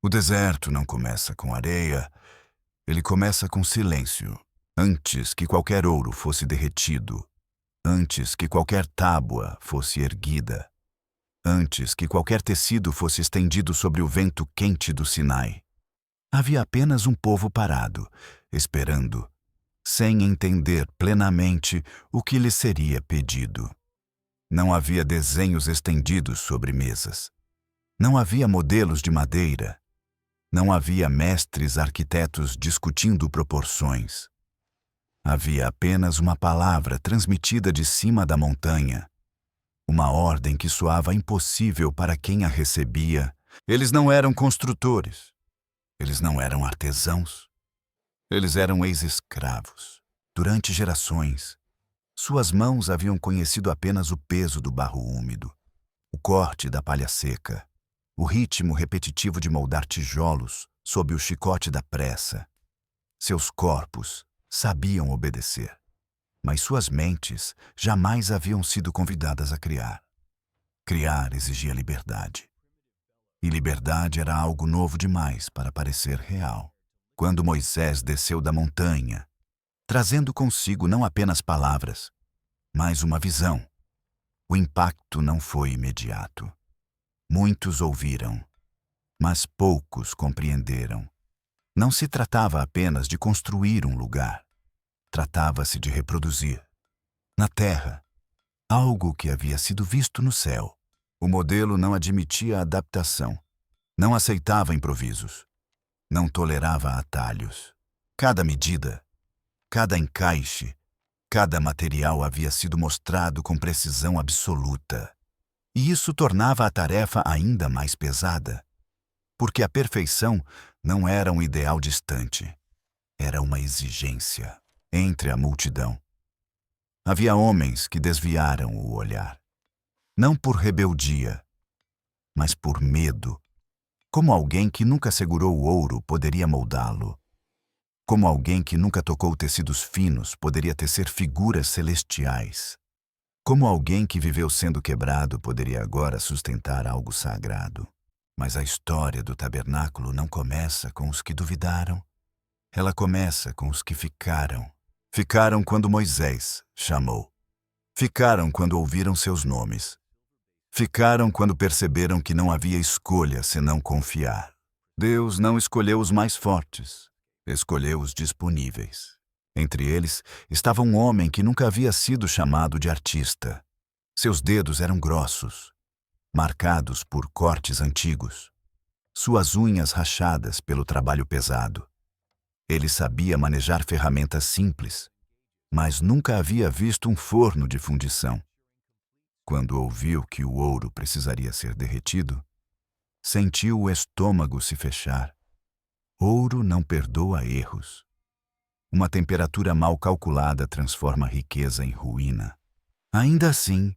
O deserto não começa com areia, ele começa com silêncio. Antes que qualquer ouro fosse derretido, antes que qualquer tábua fosse erguida, antes que qualquer tecido fosse estendido sobre o vento quente do Sinai, havia apenas um povo parado, esperando, sem entender plenamente o que lhe seria pedido. Não havia desenhos estendidos sobre mesas. Não havia modelos de madeira. Não havia mestres arquitetos discutindo proporções. Havia apenas uma palavra transmitida de cima da montanha, uma ordem que soava impossível para quem a recebia. Eles não eram construtores. Eles não eram artesãos. Eles eram ex-escravos. Durante gerações, suas mãos haviam conhecido apenas o peso do barro úmido, o corte da palha seca, o ritmo repetitivo de moldar tijolos sob o chicote da pressa. Seus corpos sabiam obedecer, mas suas mentes jamais haviam sido convidadas a criar. Criar exigia liberdade. E liberdade era algo novo demais para parecer real. Quando Moisés desceu da montanha, trazendo consigo não apenas palavras, mas uma visão, o impacto não foi imediato. Muitos ouviram, mas poucos compreenderam. Não se tratava apenas de construir um lugar. Tratava-se de reproduzir, na terra, algo que havia sido visto no céu. O modelo não admitia adaptação, não aceitava improvisos, não tolerava atalhos. Cada medida, cada encaixe, cada material havia sido mostrado com precisão absoluta. E isso tornava a tarefa ainda mais pesada, porque a perfeição não era um ideal distante, era uma exigência. Entre a multidão, havia homens que desviaram o olhar, não por rebeldia, mas por medo, como alguém que nunca segurou o ouro poderia moldá-lo, como alguém que nunca tocou tecidos finos poderia tecer figuras celestiais, como alguém que viveu sendo quebrado poderia agora sustentar algo sagrado. Mas a história do tabernáculo não começa com os que duvidaram, ela começa com os que ficaram. Ficaram quando Moisés chamou. Ficaram quando ouviram seus nomes. Ficaram quando perceberam que não havia escolha senão confiar. Deus não escolheu os mais fortes, escolheu os disponíveis. Entre eles estava um homem que nunca havia sido chamado de artista. Seus dedos eram grossos, marcados por cortes antigos, suas unhas rachadas pelo trabalho pesado. Ele sabia manejar ferramentas simples, mas nunca havia visto um forno de fundição. Quando ouviu que o ouro precisaria ser derretido, sentiu o estômago se fechar. Ouro não perdoa erros. Uma temperatura mal calculada transforma riqueza em ruína. Ainda assim,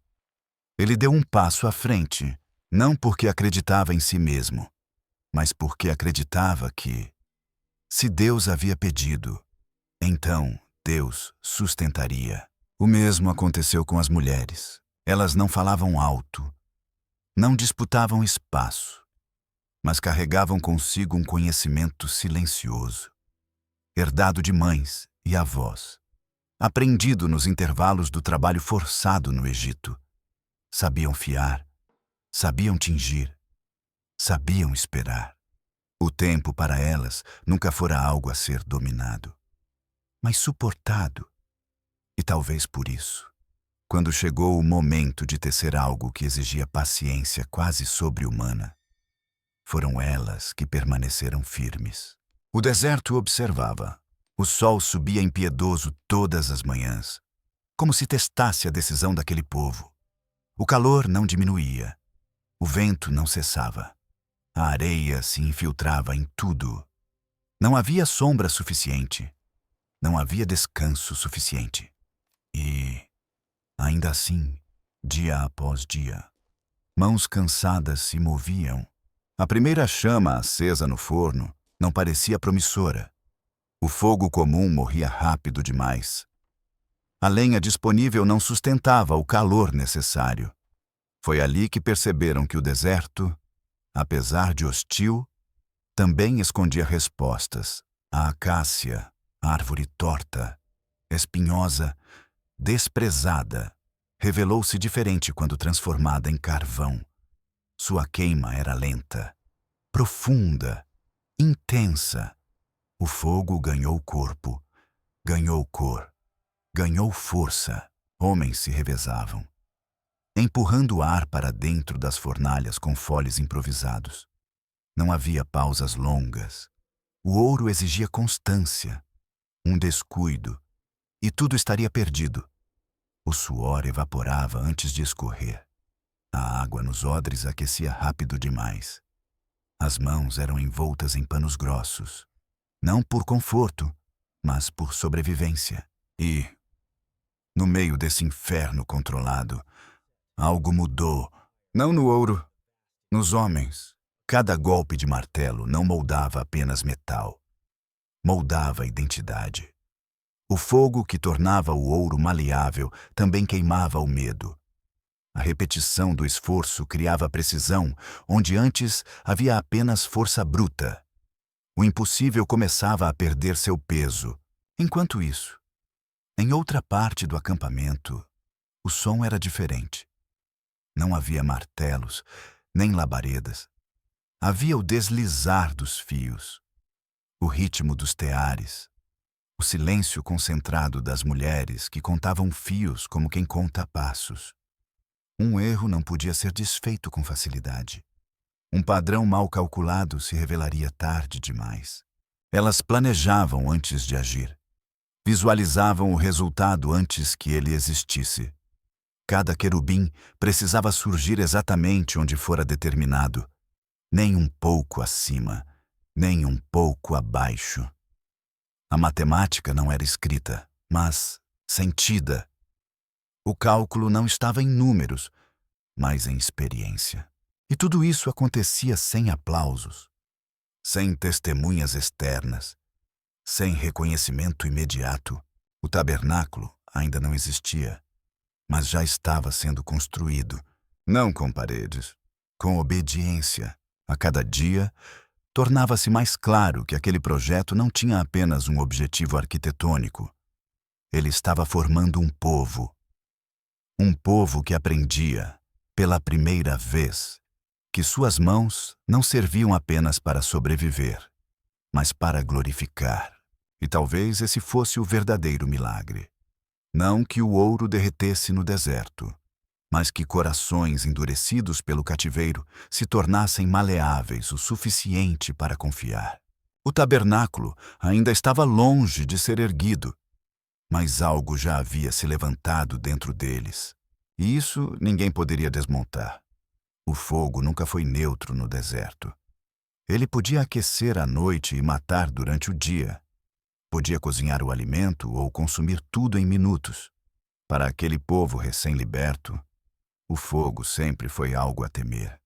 ele deu um passo à frente, não porque acreditava em si mesmo, mas porque acreditava que, se Deus havia pedido, então Deus sustentaria. O mesmo aconteceu com as mulheres. Elas não falavam alto, não disputavam espaço, mas carregavam consigo um conhecimento silencioso, herdado de mães e avós, aprendido nos intervalos do trabalho forçado no Egito. Sabiam fiar, sabiam tingir, sabiam esperar. O tempo para elas nunca fora algo a ser dominado, mas suportado. E talvez por isso, quando chegou o momento de tecer algo que exigia paciência quase sobre-humana, foram elas que permaneceram firmes. O deserto observava. O sol subia impiedoso todas as manhãs, como se testasse a decisão daquele povo. O calor não diminuía. O vento não cessava. A areia se infiltrava em tudo. Não havia sombra suficiente. Não havia descanso suficiente. E, ainda assim, dia após dia, mãos cansadas se moviam. A primeira chama acesa no forno não parecia promissora. O fogo comum morria rápido demais. A lenha disponível não sustentava o calor necessário. Foi ali que perceberam que o deserto, apesar de hostil, também escondia respostas. A acácia, árvore torta, espinhosa, desprezada, revelou-se diferente quando transformada em carvão. Sua queima era lenta, profunda, intensa. O fogo ganhou corpo, ganhou cor, ganhou força. Homens se revezavam, empurrando o ar para dentro das fornalhas com foles improvisados. Não havia pausas longas. O ouro exigia constância, um descuido, e tudo estaria perdido. O suor evaporava antes de escorrer. A água nos odres aquecia rápido demais. As mãos eram envoltas em panos grossos, não por conforto, mas por sobrevivência. E, no meio desse inferno controlado, algo mudou. Não no ouro, nos homens. Cada golpe de martelo não moldava apenas metal, moldava a identidade. O fogo que tornava o ouro maleável também queimava o medo. A repetição do esforço criava precisão onde antes havia apenas força bruta. O impossível começava a perder seu peso. Enquanto isso, em outra parte do acampamento, o som era diferente. Não havia martelos, nem labaredas. Havia o deslizar dos fios, o ritmo dos teares, o silêncio concentrado das mulheres que contavam fios como quem conta passos. Um erro não podia ser desfeito com facilidade. Um padrão mal calculado se revelaria tarde demais. Elas planejavam antes de agir. Visualizavam o resultado antes que ele existisse. Cada querubim precisava surgir exatamente onde fora determinado, nem um pouco acima, nem um pouco abaixo. A matemática não era escrita, mas sentida. O cálculo não estava em números, mas em experiência. E tudo isso acontecia sem aplausos, sem testemunhas externas, sem reconhecimento imediato. O tabernáculo ainda não existia, mas já estava sendo construído, não com paredes, com obediência. A cada dia, tornava-se mais claro que aquele projeto não tinha apenas um objetivo arquitetônico. Ele estava formando um povo que aprendia, pela primeira vez, que suas mãos não serviam apenas para sobreviver, mas para glorificar. E talvez esse fosse o verdadeiro milagre. Não que o ouro derretesse no deserto, mas que corações endurecidos pelo cativeiro se tornassem maleáveis o suficiente para confiar. O tabernáculo ainda estava longe de ser erguido, mas algo já havia se levantado dentro deles, e isso ninguém poderia desmontar. O fogo nunca foi neutro no deserto. Ele podia aquecer à noite e matar durante o dia. Podia cozinhar o alimento ou consumir tudo em minutos. Para aquele povo recém-liberto, o fogo sempre foi algo a temer,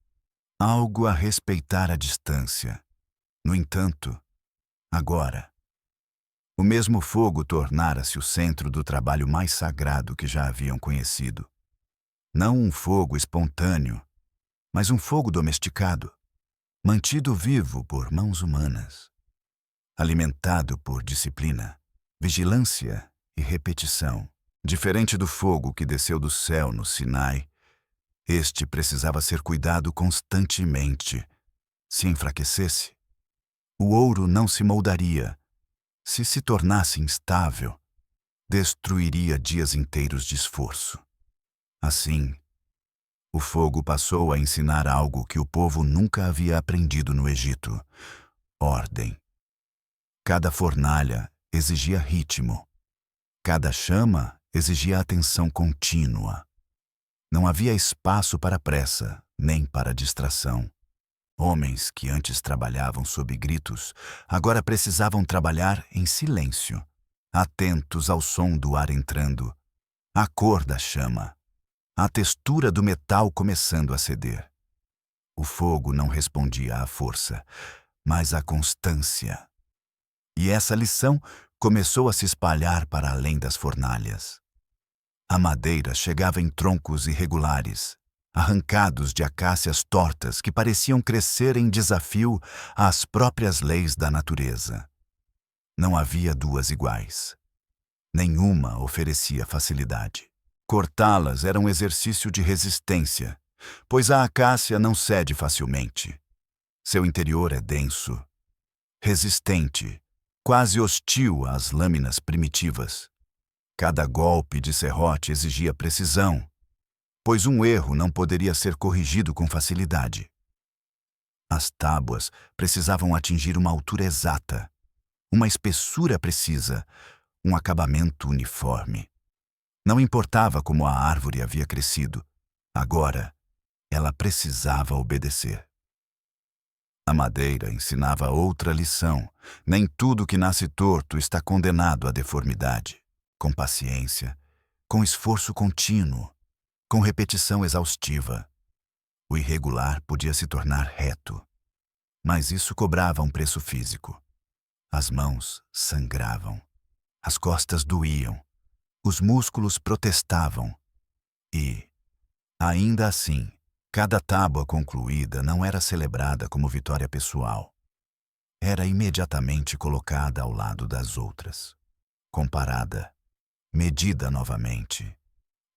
algo a respeitar à distância. No entanto, agora, o mesmo fogo tornara-se o centro do trabalho mais sagrado que já haviam conhecido. Não um fogo espontâneo, mas um fogo domesticado, mantido vivo por mãos humanas, alimentado por disciplina, vigilância e repetição. Diferente do fogo que desceu do céu no Sinai, este precisava ser cuidado constantemente. Se enfraquecesse, o ouro não se moldaria. Se tornasse instável, destruiria dias inteiros de esforço. Assim, o fogo passou a ensinar algo que o povo nunca havia aprendido no Egito: ordem. Cada fornalha exigia ritmo. Cada chama exigia atenção contínua. Não havia espaço para pressa, nem para distração. Homens que antes trabalhavam sob gritos, agora precisavam trabalhar em silêncio, atentos ao som do ar entrando, à cor da chama, à textura do metal começando a ceder. O fogo não respondia à força, mas à constância. E essa lição começou a se espalhar para além das fornalhas. A madeira chegava em troncos irregulares, arrancados de acácias tortas que pareciam crescer em desafio às próprias leis da natureza. Não havia duas iguais. Nenhuma oferecia facilidade. Cortá-las era um exercício de resistência, pois a acácia não cede facilmente. Seu interior é denso, resistente, quase hostil às lâminas primitivas. Cada golpe de serrote exigia precisão, pois um erro não poderia ser corrigido com facilidade. As tábuas precisavam atingir uma altura exata, uma espessura precisa, um acabamento uniforme. Não importava como a árvore havia crescido, agora ela precisava obedecer. A madeira ensinava outra lição. Nem tudo que nasce torto está condenado à deformidade. Com paciência, com esforço contínuo, com repetição exaustiva, o irregular podia se tornar reto. Mas isso cobrava um preço físico. As mãos sangravam, as costas doíam, os músculos protestavam. E, ainda assim, cada tábua concluída não era celebrada como vitória pessoal. Era imediatamente colocada ao lado das outras, comparada, medida novamente,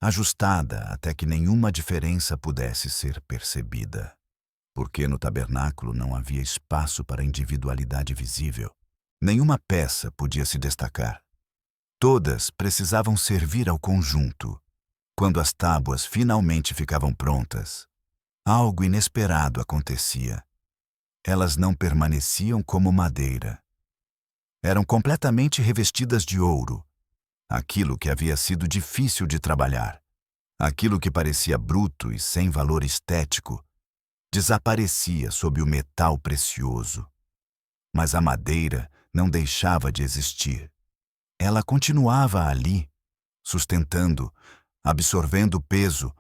ajustada até que nenhuma diferença pudesse ser percebida. Porque no tabernáculo não havia espaço para individualidade visível. Nenhuma peça podia se destacar. Todas precisavam servir ao conjunto. Quando as tábuas finalmente ficavam prontas, algo inesperado acontecia. Elas não permaneciam como madeira. Eram completamente revestidas de ouro. Aquilo que havia sido difícil de trabalhar, aquilo que parecia bruto e sem valor estético, desaparecia sob o metal precioso. Mas a madeira não deixava de existir. Ela continuava ali, sustentando, absorvendo peso,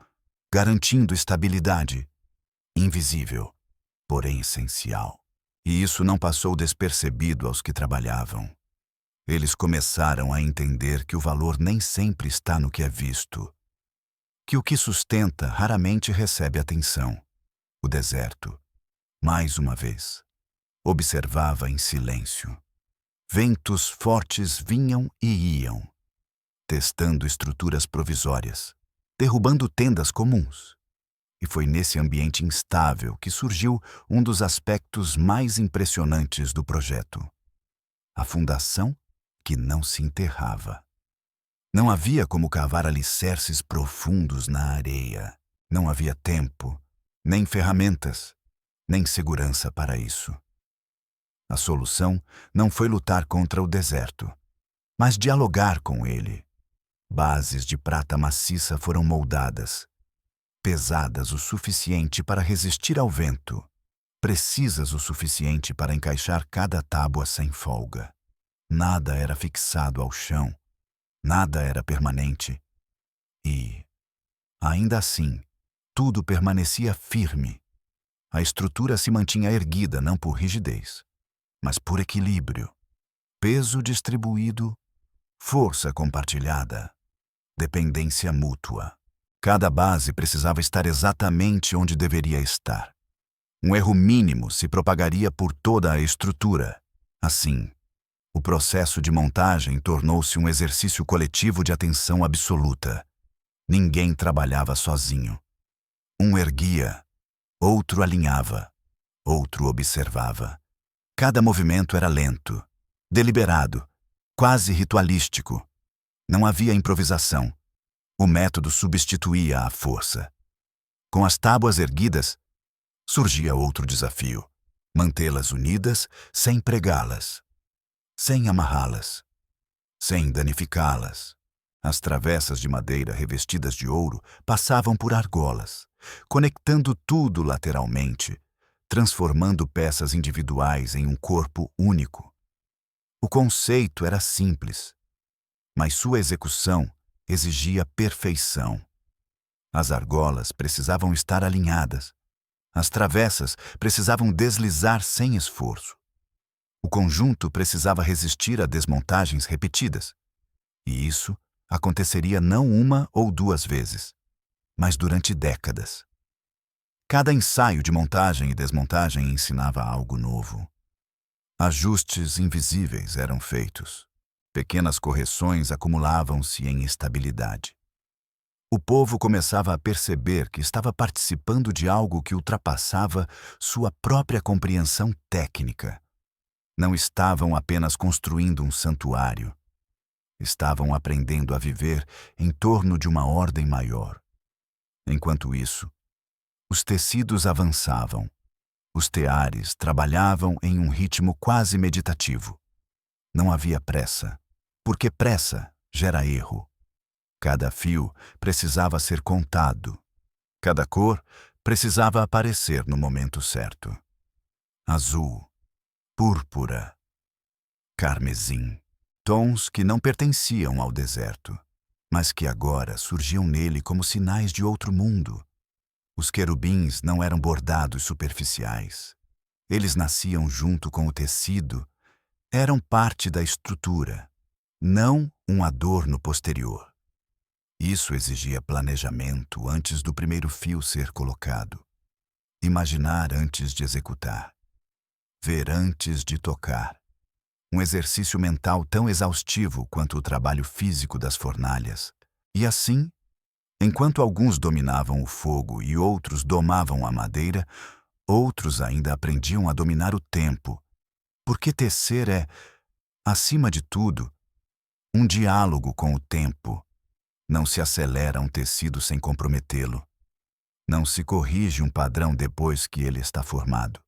garantindo estabilidade. Invisível, porém essencial. E isso não passou despercebido aos que trabalhavam. Eles começaram a entender que o valor nem sempre está no que é visto, que o que sustenta raramente recebe atenção. O deserto, mais uma vez, observava em silêncio. Ventos fortes vinham e iam, testando estruturas provisórias, derrubando tendas comuns. E foi nesse ambiente instável que surgiu um dos aspectos mais impressionantes do projeto: a fundação que não se enterrava. Não havia como cavar alicerces profundos na areia. Não havia tempo, nem ferramentas, nem segurança para isso. A solução não foi lutar contra o deserto, mas dialogar com ele. Bases de prata maciça foram moldadas, pesadas o suficiente para resistir ao vento, precisas o suficiente para encaixar cada tábua sem folga. Nada era fixado ao chão, nada era permanente. E, ainda assim, tudo permanecia firme. A estrutura se mantinha erguida não por rigidez, mas por equilíbrio, peso distribuído, força compartilhada, dependência mútua. Cada base precisava estar exatamente onde deveria estar. Um erro mínimo se propagaria por toda a estrutura. Assim, o processo de montagem tornou-se um exercício coletivo de atenção absoluta. Ninguém trabalhava sozinho. Um erguia, outro alinhava, outro observava. Cada movimento era lento, deliberado, quase ritualístico. Não havia improvisação. O método substituía a força. Com as tábuas erguidas, surgia outro desafio: mantê-las unidas sem pregá-las, sem amarrá-las, sem danificá-las. As travessas de madeira revestidas de ouro passavam por argolas, conectando tudo lateralmente, transformando peças individuais em um corpo único. O conceito era simples, mas sua execução exigia perfeição. As argolas precisavam estar alinhadas, as travessas precisavam deslizar sem esforço. O conjunto precisava resistir a desmontagens repetidas, e isso aconteceria não uma ou duas vezes, mas durante décadas. Cada ensaio de montagem e desmontagem ensinava algo novo. Ajustes invisíveis eram feitos. Pequenas correções acumulavam-se em estabilidade. O povo começava a perceber que estava participando de algo que ultrapassava sua própria compreensão técnica. Não estavam apenas construindo um santuário. Estavam aprendendo a viver em torno de uma ordem maior. Enquanto isso, os tecidos avançavam. Os teares trabalhavam em um ritmo quase meditativo. Não havia pressa, porque pressa gera erro. Cada fio precisava ser contado. Cada cor precisava aparecer no momento certo. Azul, púrpura, carmesim. Tons que não pertenciam ao deserto, mas que agora surgiam nele como sinais de outro mundo. Os querubins não eram bordados superficiais. Eles nasciam junto com o tecido, eram parte da estrutura, não um adorno posterior. Isso exigia planejamento antes do primeiro fio ser colocado. Imaginar antes de executar. Ver antes de tocar. Um exercício mental tão exaustivo quanto o trabalho físico das fornalhas. E assim, enquanto alguns dominavam o fogo e outros domavam a madeira, outros ainda aprendiam a dominar o tempo, porque tecer é, acima de tudo, um diálogo com o tempo. Não se acelera um tecido sem comprometê-lo. Não se corrige um padrão depois que ele está formado.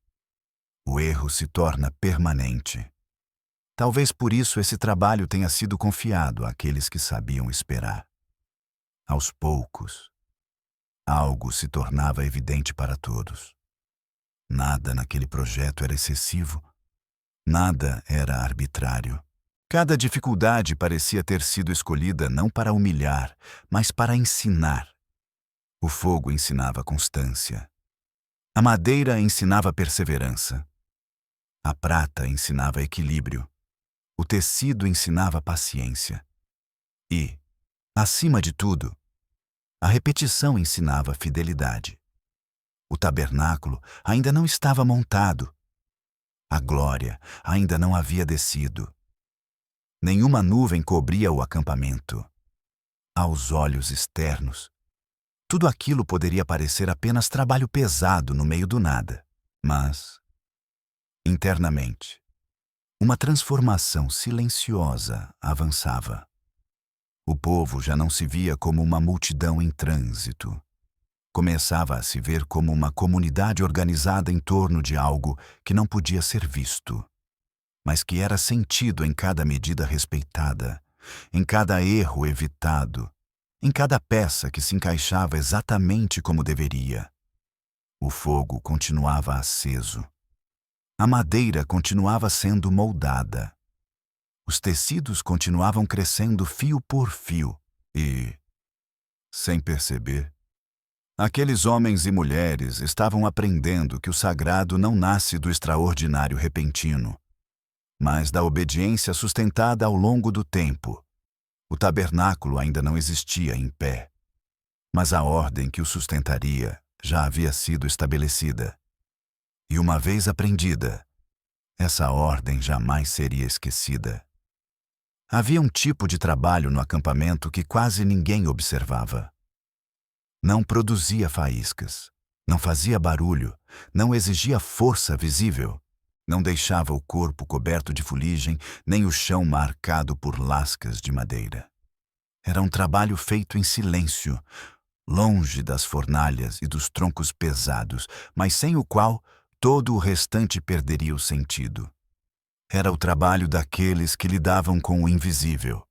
O erro se torna permanente. Talvez por isso esse trabalho tenha sido confiado àqueles que sabiam esperar. Aos poucos, algo se tornava evidente para todos. Nada naquele projeto era excessivo. Nada era arbitrário. Cada dificuldade parecia ter sido escolhida não para humilhar, mas para ensinar. O fogo ensinava constância. A madeira ensinava perseverança. A prata ensinava equilíbrio. O tecido ensinava paciência. E, acima de tudo, a repetição ensinava fidelidade. O tabernáculo ainda não estava montado. A glória ainda não havia descido. Nenhuma nuvem cobria o acampamento. Aos olhos externos, tudo aquilo poderia parecer apenas trabalho pesado no meio do nada. Mas, internamente, uma transformação silenciosa avançava. O povo já não se via como uma multidão em trânsito. Começava a se ver como uma comunidade organizada em torno de algo que não podia ser visto, mas que era sentido em cada medida respeitada, em cada erro evitado, em cada peça que se encaixava exatamente como deveria. O fogo continuava aceso. A madeira continuava sendo moldada. Os tecidos continuavam crescendo fio por fio e, sem perceber, aqueles homens e mulheres estavam aprendendo que o sagrado não nasce do extraordinário repentino, mas da obediência sustentada ao longo do tempo. O tabernáculo ainda não existia em pé, mas a ordem que o sustentaria já havia sido estabelecida. E uma vez aprendida, essa ordem jamais seria esquecida. Havia um tipo de trabalho no acampamento que quase ninguém observava. Não produzia faíscas, não fazia barulho, não exigia força visível, não deixava o corpo coberto de fuligem, nem o chão marcado por lascas de madeira. Era um trabalho feito em silêncio, longe das fornalhas e dos troncos pesados, mas sem o qual todo o restante perderia o sentido. Era o trabalho daqueles que lidavam com o invisível.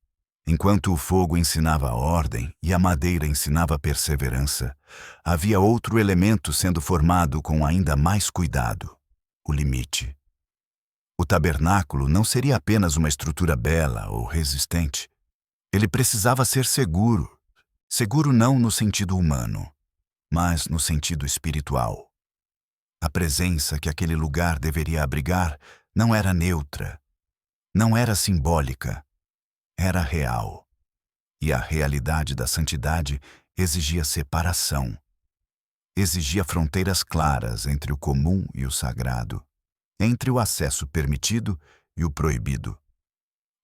Enquanto o fogo ensinava a ordem e a madeira ensinava a perseverança, havia outro elemento sendo formado com ainda mais cuidado: o limite. O tabernáculo não seria apenas uma estrutura bela ou resistente. Ele precisava ser seguro. Seguro não no sentido humano, mas no sentido espiritual. A presença que aquele lugar deveria abrigar não era neutra, não era simbólica, era real. E a realidade da santidade exigia separação. exigia fronteiras claras entre o comum e o sagrado, entre o acesso permitido e o proibido.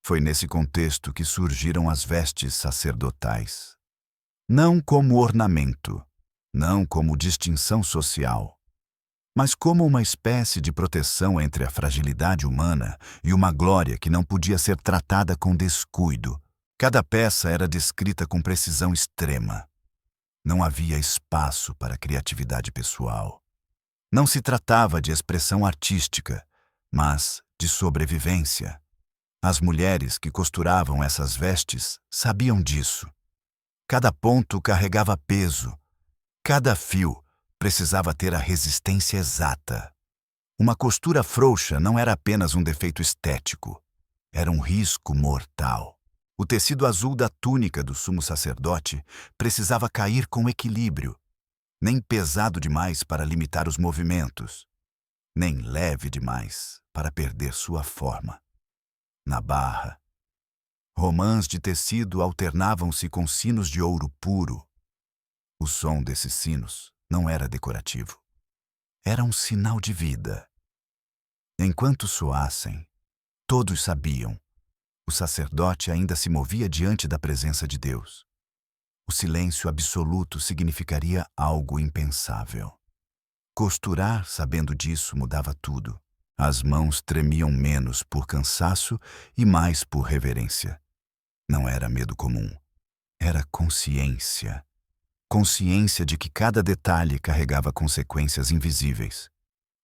Foi nesse contexto que surgiram as vestes sacerdotais. Não como ornamento, não como distinção social, mas como uma espécie de proteção entre a fragilidade humana e uma glória que não podia ser tratada com descuido. Cada peça era descrita com precisão extrema. Não havia espaço para criatividade pessoal. Não se tratava de expressão artística, mas de sobrevivência. As mulheres que costuravam essas vestes sabiam disso. Cada ponto carregava peso. Cada fio precisava ter a resistência exata. Uma costura frouxa não era apenas um defeito estético, era um risco mortal. O tecido azul da túnica do sumo sacerdote precisava cair com equilíbrio, nem pesado demais para limitar os movimentos, nem leve demais para perder sua forma. Na barra, romãs de tecido alternavam-se com sinos de ouro puro. O som desses sinos não era decorativo. Era um sinal de vida. Enquanto soassem, todos sabiam. O sacerdote ainda se movia diante da presença de Deus. O silêncio absoluto significaria algo impensável. Costurar, sabendo disso, mudava tudo. As mãos tremiam menos por cansaço e mais por reverência. Não era medo comum. Era consciência. Consciência de que cada detalhe carregava consequências invisíveis.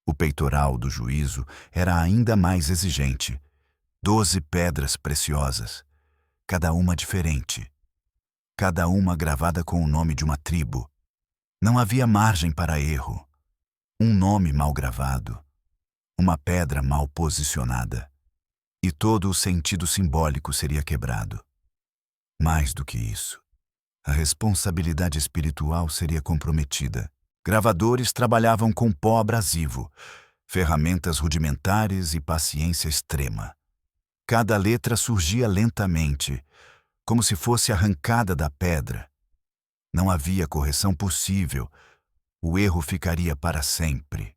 O peitoral do juízo era ainda mais exigente. 12 pedras preciosas, cada uma diferente. Cada uma gravada com o nome de uma tribo. Não havia margem para erro. Um nome mal gravado. Uma pedra mal posicionada. E todo o sentido simbólico seria quebrado. Mais do que isso, a responsabilidade espiritual seria comprometida. Gravadores trabalhavam com pó abrasivo, ferramentas rudimentares e paciência extrema. Cada letra surgia lentamente, como se fosse arrancada da pedra. Não havia correção possível, o erro ficaria para sempre.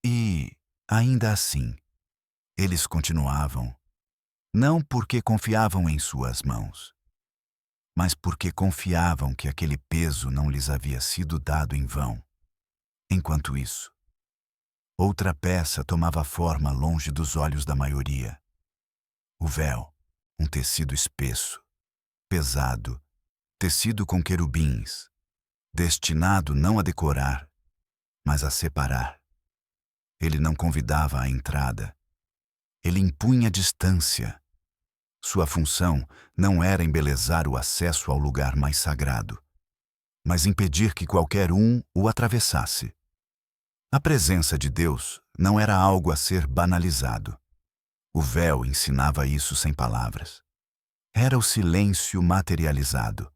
E, ainda assim, eles continuavam, não porque confiavam em suas mãos, mas porque confiavam que aquele peso não lhes havia sido dado em vão. Enquanto isso, outra peça tomava forma longe dos olhos da maioria. O véu, um tecido espesso, pesado, tecido com querubins, destinado não a decorar, mas a separar. Ele não convidava à entrada. Ele impunha distância. Sua função não era embelezar o acesso ao lugar mais sagrado, mas impedir que qualquer um o atravessasse. A presença de Deus não era algo a ser banalizado. O véu ensinava isso sem palavras. Era o silêncio materializado.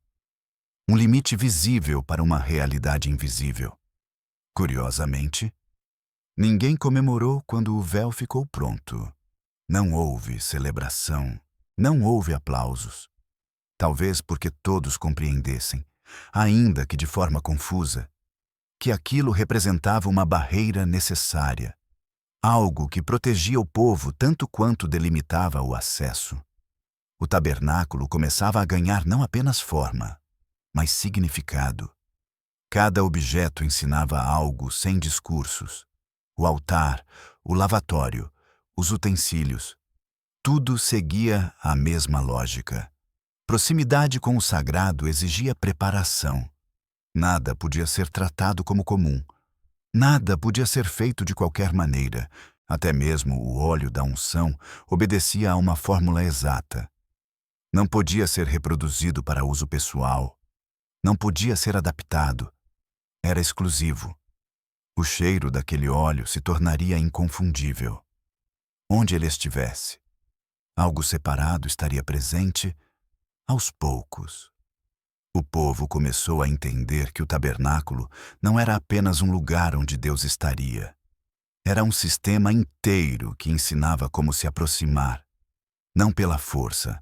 Um limite visível para uma realidade invisível. Curiosamente, ninguém comemorou quando o véu ficou pronto. Não houve celebração, não houve aplausos. Talvez porque todos compreendessem, ainda que de forma confusa, que aquilo representava uma barreira necessária, algo que protegia o povo tanto quanto delimitava o acesso. O tabernáculo começava a ganhar não apenas forma, mas significado. Cada objeto ensinava algo sem discursos. O altar, o lavatório, os utensílios, tudo seguia a mesma lógica. Proximidade com o sagrado exigia preparação. Nada podia ser tratado como comum. Nada podia ser feito de qualquer maneira. Até mesmo o óleo da unção obedecia a uma fórmula exata. Não podia ser reproduzido para uso pessoal. Não podia ser adaptado. Era exclusivo. O cheiro daquele óleo se tornaria inconfundível. Onde ele estivesse, algo separado estaria presente aos poucos. O povo começou a entender que o tabernáculo não era apenas um lugar onde Deus estaria. Era um sistema inteiro que ensinava como se aproximar, não pela força,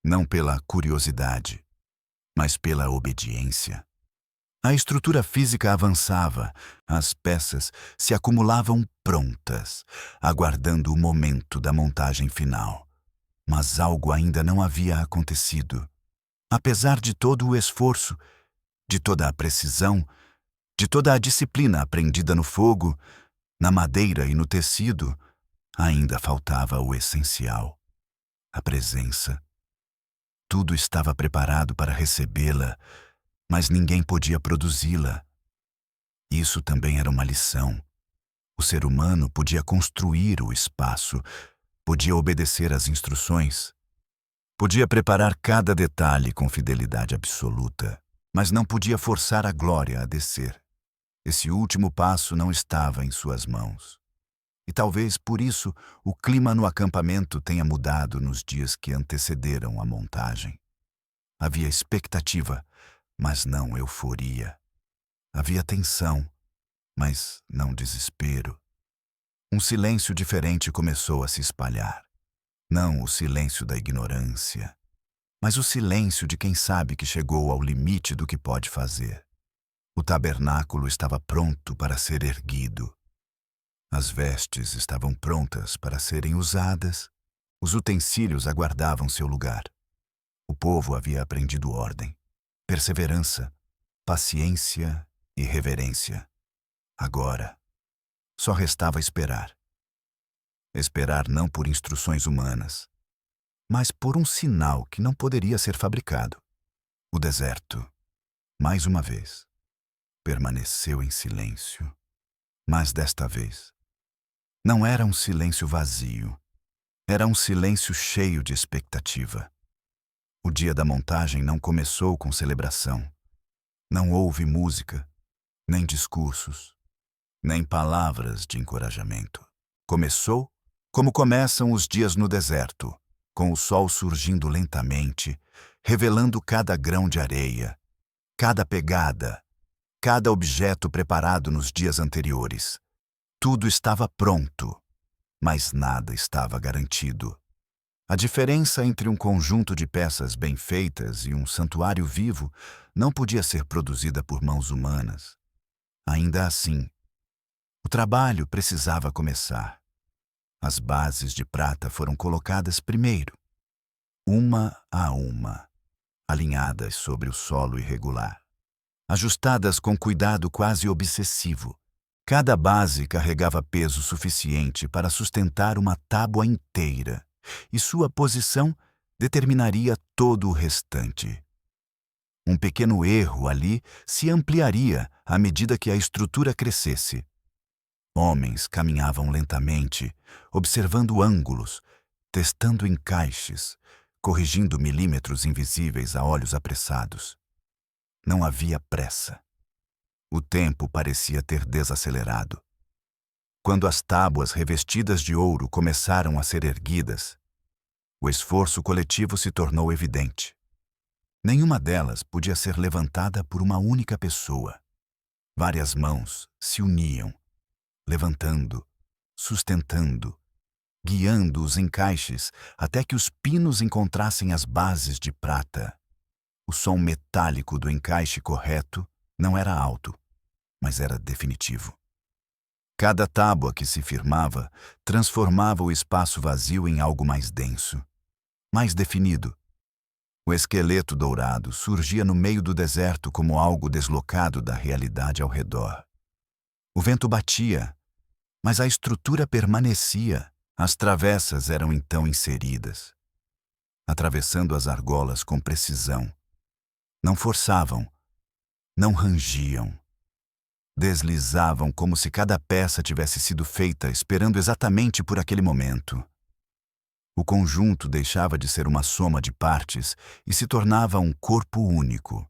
não pela curiosidade, mas pela obediência. A estrutura física avançava, as peças se acumulavam prontas, aguardando o momento da montagem final. Mas algo ainda não havia acontecido. Apesar de todo o esforço, de toda a precisão, de toda a disciplina aprendida no fogo, na madeira e no tecido, ainda faltava o essencial: a presença. Tudo estava preparado para recebê-la, mas ninguém podia produzi-la. Isso também era uma lição. O ser humano podia construir o espaço, podia obedecer às instruções, podia preparar cada detalhe com fidelidade absoluta, mas não podia forçar a glória a descer. Esse último passo não estava em suas mãos. E talvez por isso o clima no acampamento tenha mudado nos dias que antecederam a montagem. Havia expectativa, mas não euforia. Havia tensão, mas não desespero. Um silêncio diferente começou a se espalhar. Não o silêncio da ignorância, mas o silêncio de quem sabe que chegou ao limite do que pode fazer. O tabernáculo estava pronto para ser erguido. As vestes estavam prontas para serem usadas. Os utensílios aguardavam seu lugar. O povo havia aprendido ordem, perseverança, paciência e reverência. Agora, só restava esperar. Esperar não por instruções humanas, mas por um sinal que não poderia ser fabricado. O deserto, mais uma vez, permaneceu em silêncio. Mas desta vez, não era um silêncio vazio. Era um silêncio cheio de expectativa. O dia da montagem não começou com celebração. Não houve música, nem discursos, nem palavras de encorajamento. Começou como começam os dias no deserto, com o sol surgindo lentamente, revelando cada grão de areia, cada pegada, cada objeto preparado nos dias anteriores. Tudo estava pronto, mas nada estava garantido. A diferença entre um conjunto de peças bem feitas e um santuário vivo não podia ser produzida por mãos humanas. Ainda assim, o trabalho precisava começar. As bases de prata foram colocadas primeiro, uma a uma, alinhadas sobre o solo irregular, ajustadas com cuidado quase obsessivo. Cada base carregava peso suficiente para sustentar uma tábua inteira, e sua posição determinaria todo o restante. Um pequeno erro ali se ampliaria à medida que a estrutura crescesse. Homens caminhavam lentamente, observando ângulos, testando encaixes, corrigindo milímetros invisíveis a olhos apressados. Não havia pressa. O tempo parecia ter desacelerado. Quando as tábuas revestidas de ouro começaram a ser erguidas, o esforço coletivo se tornou evidente. Nenhuma delas podia ser levantada por uma única pessoa. Várias mãos se uniam, levantando, sustentando, guiando os encaixes até que os pinos encontrassem as bases de prata. O som metálico do encaixe correto não era alto, mas era definitivo. Cada tábua que se firmava transformava o espaço vazio em algo mais denso, mais definido. O esqueleto dourado surgia no meio do deserto como algo deslocado da realidade ao redor. O vento batia, mas a estrutura permanecia. As travessas eram então inseridas, atravessando as argolas com precisão. Não forçavam, não rangiam. Deslizavam como se cada peça tivesse sido feita esperando exatamente por aquele momento. O conjunto deixava de ser uma soma de partes e se tornava um corpo único,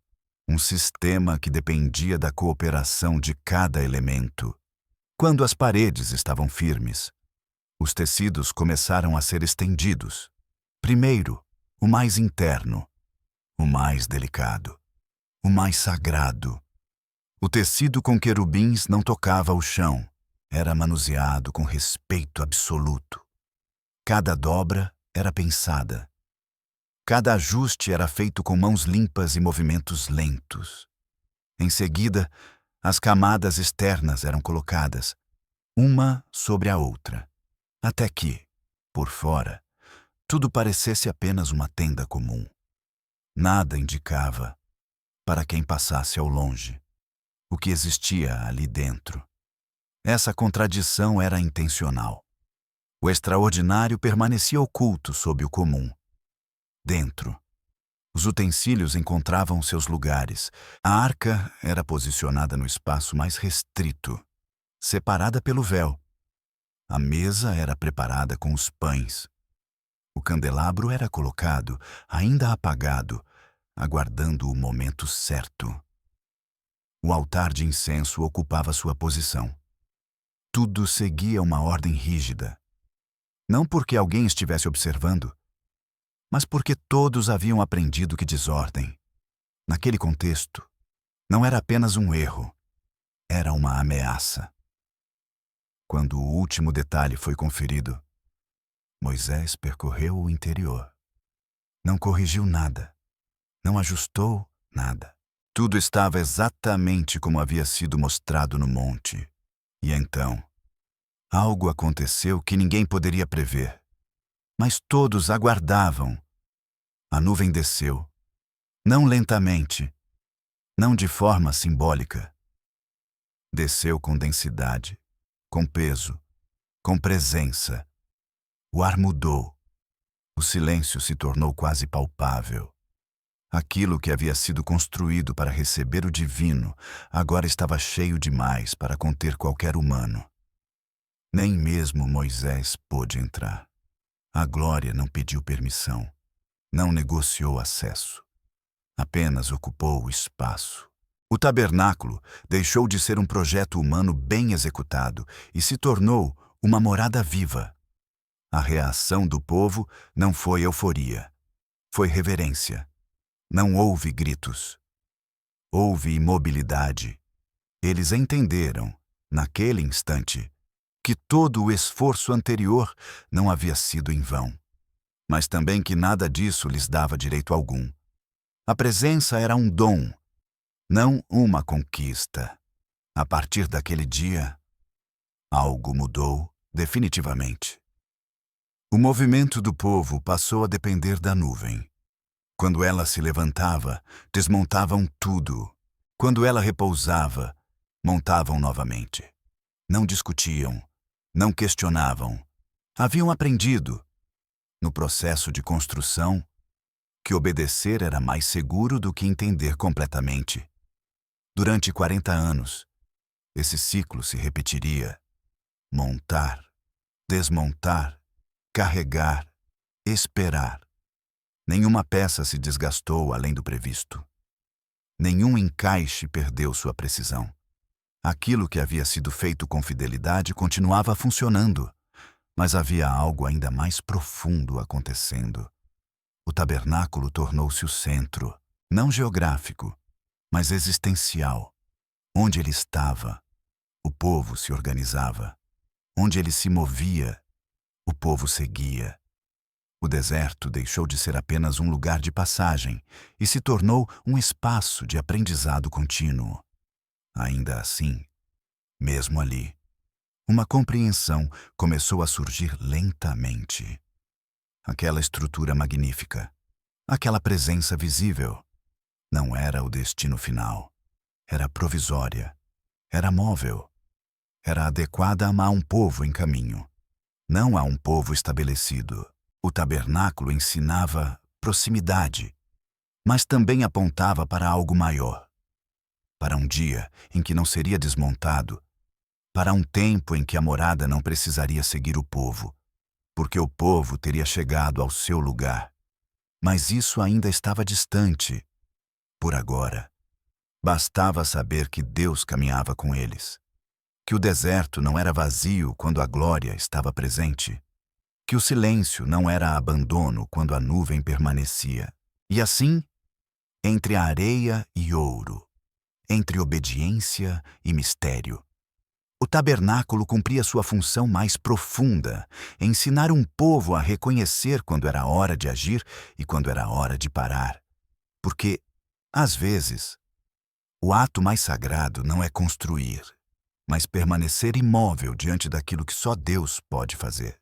um sistema que dependia da cooperação de cada elemento. Quando as paredes estavam firmes, os tecidos começaram a ser estendidos. Primeiro, o mais interno, o mais delicado, o mais sagrado. O tecido com querubins não tocava o chão, era manuseado com respeito absoluto. Cada dobra era pensada. Cada ajuste era feito com mãos limpas e movimentos lentos. Em seguida, as camadas externas eram colocadas, uma sobre a outra, até que, por fora, tudo parecesse apenas uma tenda comum. Nada indicava, para quem passasse ao longe, o que existia ali dentro. Essa contradição era intencional. O extraordinário permanecia oculto sob o comum. Dentro, os utensílios encontravam seus lugares. A arca era posicionada no espaço mais restrito, separada pelo véu. A mesa era preparada com os pães. O candelabro era colocado, ainda apagado, aguardando o momento certo. O altar de incenso ocupava sua posição. Tudo seguia uma ordem rígida. Não porque alguém estivesse observando, mas porque todos haviam aprendido que desordem, naquele contexto, não era apenas um erro, era uma ameaça. Quando o último detalhe foi conferido, Moisés percorreu o interior. Não corrigiu nada, não ajustou nada. Tudo estava exatamente como havia sido mostrado no monte. E então, algo aconteceu que ninguém poderia prever. Mas todos aguardavam. A nuvem desceu, não lentamente, não de forma simbólica. Desceu com densidade, com peso, com presença. O ar mudou. O silêncio se tornou quase palpável. Aquilo que havia sido construído para receber o divino agora estava cheio demais para conter qualquer humano. Nem mesmo Moisés pôde entrar. A glória não pediu permissão, não negociou acesso. Apenas ocupou o espaço. O tabernáculo deixou de ser um projeto humano bem executado e se tornou uma morada viva. A reação do povo não foi euforia, foi reverência. Não houve gritos. Houve imobilidade. Eles entenderam, naquele instante, que todo o esforço anterior não havia sido em vão, mas também que nada disso lhes dava direito algum. A presença era um dom, não uma conquista. A partir daquele dia, algo mudou definitivamente. O movimento do povo passou a depender da nuvem. Quando ela se levantava, desmontavam tudo. Quando ela repousava, montavam novamente. Não discutiam, não questionavam. Haviam aprendido, no processo de construção, que obedecer era mais seguro do que entender completamente. Durante 40 anos, esse ciclo se repetiria. Montar, desmontar, carregar, esperar. Nenhuma peça se desgastou além do previsto. Nenhum encaixe perdeu sua precisão. Aquilo que havia sido feito com fidelidade continuava funcionando, mas havia algo ainda mais profundo acontecendo. O tabernáculo tornou-se o centro, não geográfico, mas existencial. Onde ele estava, o povo se organizava. Onde ele se movia, o povo seguia. O deserto deixou de ser apenas um lugar de passagem e se tornou um espaço de aprendizado contínuo. Ainda assim, mesmo ali, uma compreensão começou a surgir lentamente. Aquela estrutura magnífica, aquela presença visível, não era o destino final. Era provisória, era móvel, era adequada a um povo em caminho, não a um povo estabelecido. O tabernáculo ensinava proximidade, mas também apontava para algo maior. Para um dia em que não seria desmontado, para um tempo em que a morada não precisaria seguir o povo, porque o povo teria chegado ao seu lugar. Mas isso ainda estava distante. Por agora, bastava saber que Deus caminhava com eles, que o deserto não era vazio quando a glória estava presente, que o silêncio não era abandono quando a nuvem permanecia. E assim, entre a areia e ouro, entre obediência e mistério, o tabernáculo cumpria sua função mais profunda, ensinar um povo a reconhecer quando era hora de agir e quando era hora de parar. Porque, às vezes, O ato mais sagrado não é construir, mas permanecer imóvel diante daquilo que só Deus pode fazer.